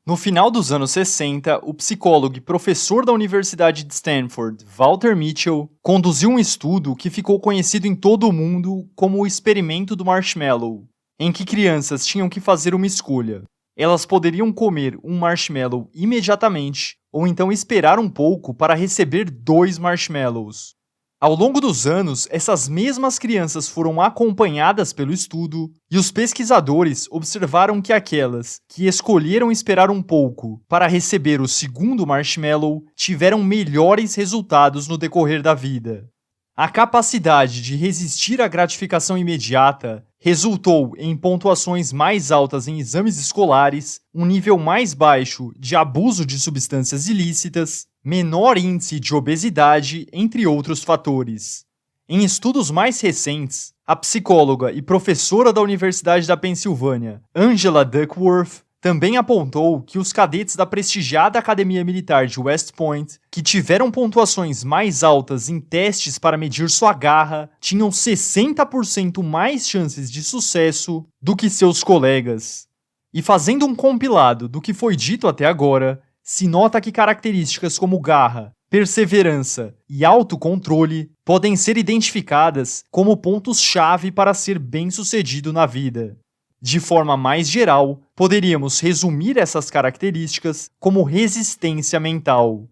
No final dos anos 60, o psicólogo e professor da Universidade de Stanford, Walter Mitchell, conduziu um estudo que ficou conhecido em todo o mundo como o experimento do marshmallow, em que crianças tinham que fazer uma escolha. Elas poderiam comer um marshmallow imediatamente, ou então esperar um pouco para receber 2 marshmallows. Ao longo dos anos, essas mesmas crianças foram acompanhadas pelo estudo e os pesquisadores observaram que aquelas que escolheram esperar um pouco para receber o segundo marshmallow tiveram melhores resultados no decorrer da vida. A capacidade de resistir à gratificação imediata resultou em pontuações mais altas em exames escolares, um nível mais baixo de abuso de substâncias ilícitas, menor índice de obesidade, entre outros fatores. Em estudos mais recentes, a psicóloga e professora da Universidade da Pensilvânia, Angela Duckworth, também apontou que os cadetes da prestigiada Academia Militar de West Point, que tiveram pontuações mais altas em testes para medir sua garra, tinham 60% mais chances de sucesso do que seus colegas. E fazendo um compilado do que foi dito até agora, se nota que características como garra, perseverança e autocontrole podem ser identificadas como pontos-chave para ser bem-sucedido na vida. De forma mais geral, poderíamos resumir essas características como resistência mental.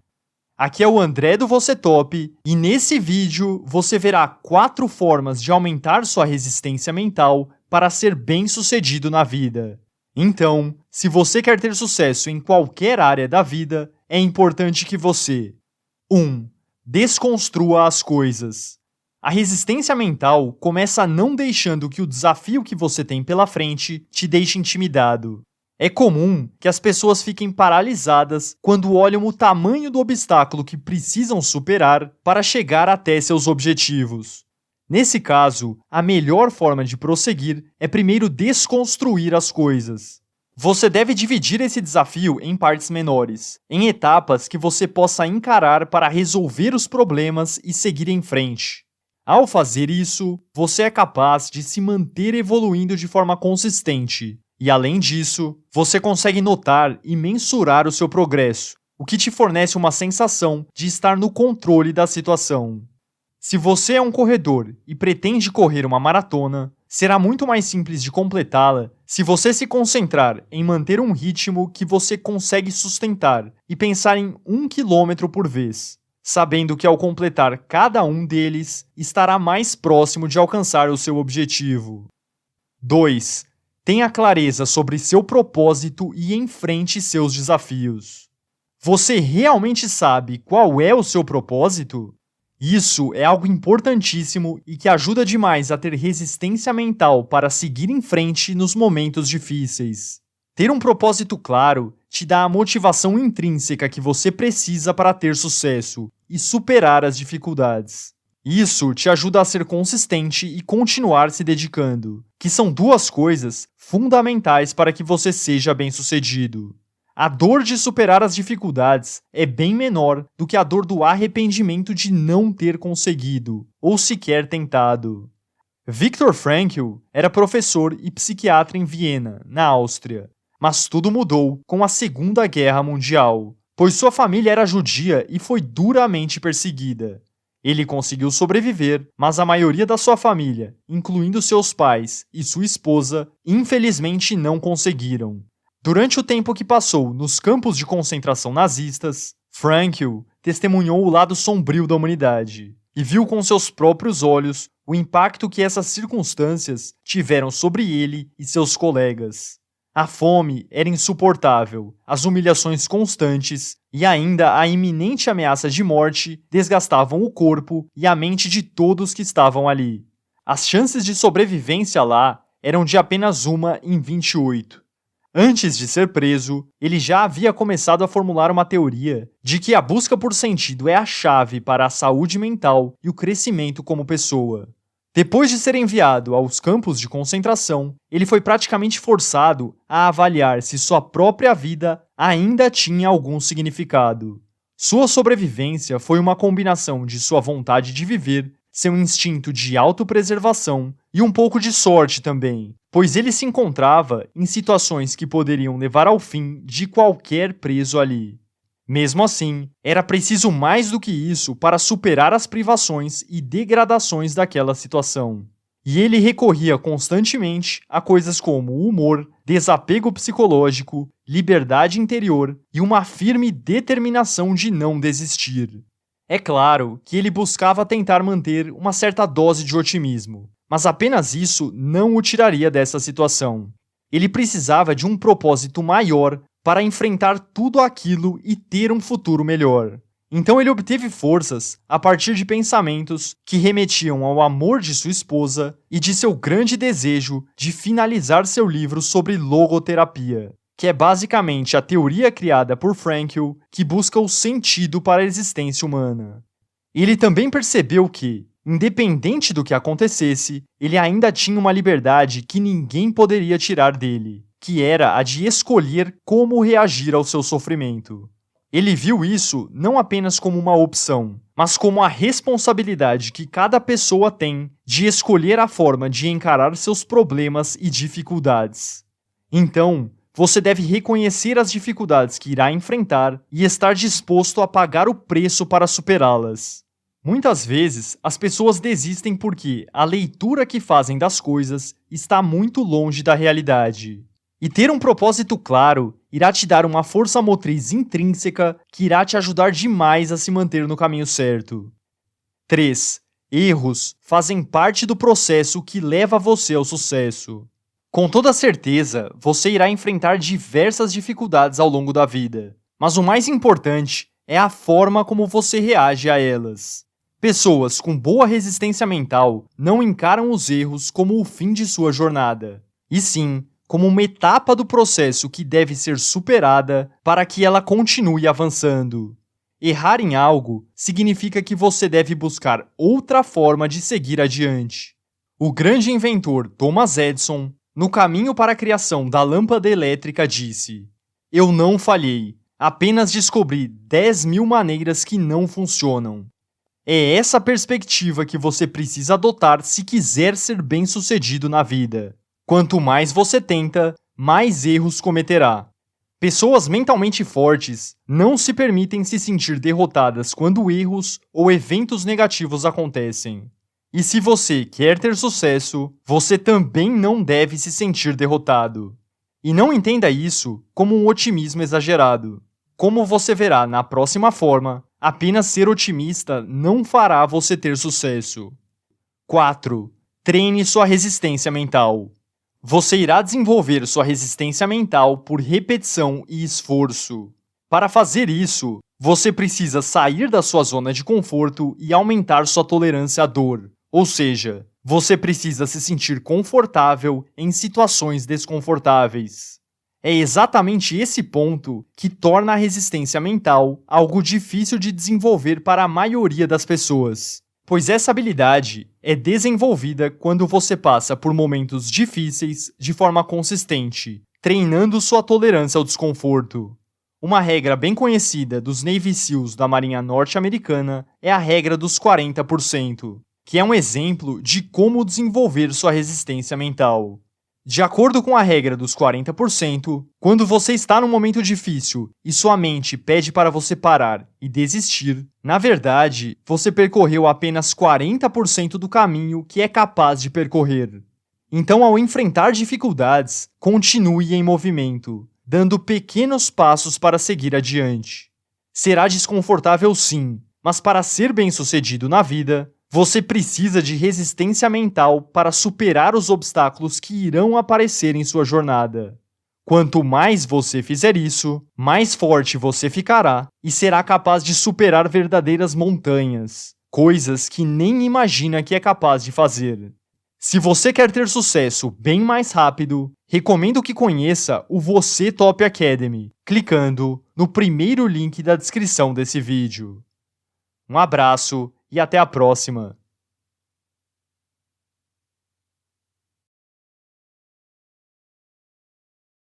Aqui é o André do Você Top e nesse vídeo você verá 4 formas de aumentar sua resistência mental para ser bem-sucedido na vida. Então, se você quer ter sucesso em qualquer área da vida, é importante que você 1. Desconstrua as coisas. A resistência mental começa não deixando que o desafio que você tem pela frente te deixe intimidado. É comum que as pessoas fiquem paralisadas quando olham o tamanho do obstáculo que precisam superar para chegar até seus objetivos. Nesse caso, a melhor forma de prosseguir é primeiro desconstruir as coisas. Você deve dividir esse desafio em partes menores, em etapas que você possa encarar para resolver os problemas e seguir em frente. Ao fazer isso, você é capaz de se manter evoluindo de forma consistente. E, além disso, você consegue notar e mensurar o seu progresso, o que te fornece uma sensação de estar no controle da situação. Se você é um corredor e pretende correr uma maratona, será muito mais simples de completá-la se você se concentrar em manter um ritmo que você consegue sustentar e pensar em 1 quilômetro por vez, sabendo que ao completar cada um deles, estará mais próximo de alcançar o seu objetivo. 2. Tenha clareza sobre seu propósito e enfrente seus desafios. Você realmente sabe qual é o seu propósito? Isso é algo importantíssimo e que ajuda demais a ter resistência mental para seguir em frente nos momentos difíceis. Ter um propósito claro te dá a motivação intrínseca que você precisa para ter sucesso e superar as dificuldades. Isso te ajuda a ser consistente e continuar se dedicando, que são 2 coisas fundamentais para que você seja bem-sucedido. A dor de superar as dificuldades é bem menor do que a dor do arrependimento de não ter conseguido, ou sequer tentado. Viktor Frankl era professor e psiquiatra em Viena, na Áustria, mas tudo mudou com a Segunda Guerra Mundial, pois sua família era judia e foi duramente perseguida. Ele conseguiu sobreviver, mas a maioria da sua família, incluindo seus pais e sua esposa, infelizmente não conseguiram. Durante o tempo que passou nos campos de concentração nazistas, Frankl testemunhou o lado sombrio da humanidade e viu com seus próprios olhos o impacto que essas circunstâncias tiveram sobre ele e seus colegas. A fome era insuportável, as humilhações constantes e ainda a iminente ameaça de morte desgastavam o corpo e a mente de todos que estavam ali. As chances de sobrevivência lá eram de apenas 1 em 28. Antes de ser preso, ele já havia começado a formular uma teoria de que a busca por sentido é a chave para a saúde mental e o crescimento como pessoa. Depois de ser enviado aos campos de concentração, ele foi praticamente forçado a avaliar se sua própria vida ainda tinha algum significado. Sua sobrevivência foi uma combinação de sua vontade de viver, seu instinto de autopreservação e um pouco de sorte também, pois ele se encontrava em situações que poderiam levar ao fim de qualquer preso ali. Mesmo assim, era preciso mais do que isso para superar as privações e degradações daquela situação. E ele recorria constantemente a coisas como humor, desapego psicológico, liberdade interior e uma firme determinação de não desistir. É claro que ele buscava tentar manter uma certa dose de otimismo, mas apenas isso não o tiraria dessa situação. Ele precisava de um propósito maior para enfrentar tudo aquilo e ter um futuro melhor. Então ele obteve forças a partir de pensamentos que remetiam ao amor de sua esposa e de seu grande desejo de finalizar seu livro sobre logoterapia, que é basicamente a teoria criada por Frankl que busca o sentido para a existência humana. Ele também percebeu que, independente do que acontecesse, ele ainda tinha uma liberdade que ninguém poderia tirar dele, que era a de escolher como reagir ao seu sofrimento. Ele viu isso não apenas como uma opção, mas como a responsabilidade que cada pessoa tem de escolher a forma de encarar seus problemas e dificuldades. Então, você deve reconhecer as dificuldades que irá enfrentar e estar disposto a pagar o preço para superá-las. Muitas vezes, as pessoas desistem porque a leitura que fazem das coisas está muito longe da realidade. E ter um propósito claro irá te dar uma força motriz intrínseca que irá te ajudar demais a se manter no caminho certo. 3. Erros fazem parte do processo que leva você ao sucesso. Com toda certeza, você irá enfrentar diversas dificuldades ao longo da vida, mas o mais importante é a forma como você reage a elas. Pessoas com boa resistência mental não encaram os erros como o fim de sua jornada, e sim como uma etapa do processo que deve ser superada para que ela continue avançando. Errar em algo significa que você deve buscar outra forma de seguir adiante. O grande inventor Thomas Edison, no caminho para a criação da lâmpada elétrica, disse: "Eu não falhei, apenas descobri 10.000 maneiras que não funcionam." É essa perspectiva que você precisa adotar se quiser ser bem-sucedido na vida. Quanto mais você tenta, mais erros cometerá. Pessoas mentalmente fortes não se permitem se sentir derrotadas quando erros ou eventos negativos acontecem. E se você quer ter sucesso, você também não deve se sentir derrotado. E não entenda isso como um otimismo exagerado. Como você verá na próxima forma, apenas ser otimista não fará você ter sucesso. 4. Treine sua resistência mental. Você irá desenvolver sua resistência mental por repetição e esforço. Para fazer isso, você precisa sair da sua zona de conforto e aumentar sua tolerância à dor. Ou seja, você precisa se sentir confortável em situações desconfortáveis. É exatamente esse ponto que torna a resistência mental algo difícil de desenvolver para a maioria das pessoas, pois essa habilidade é desenvolvida quando você passa por momentos difíceis de forma consistente, treinando sua tolerância ao desconforto. Uma regra bem conhecida dos Navy SEALs da Marinha Norte-Americana é a regra dos 40%, que é um exemplo de como desenvolver sua resistência mental. De acordo com a regra dos 40%, quando você está num momento difícil e sua mente pede para você parar e desistir, na verdade, você percorreu apenas 40% do caminho que é capaz de percorrer. Então, ao enfrentar dificuldades, continue em movimento, dando pequenos passos para seguir adiante. Será desconfortável sim, mas para ser bem-sucedido na vida, você precisa de resistência mental para superar os obstáculos que irão aparecer em sua jornada. Quanto mais você fizer isso, mais forte você ficará e será capaz de superar verdadeiras montanhas, coisas que nem imagina que é capaz de fazer. Se você quer ter sucesso bem mais rápido, recomendo que conheça o Você Top Academy, clicando no primeiro link da descrição desse vídeo. Um abraço e até a próxima!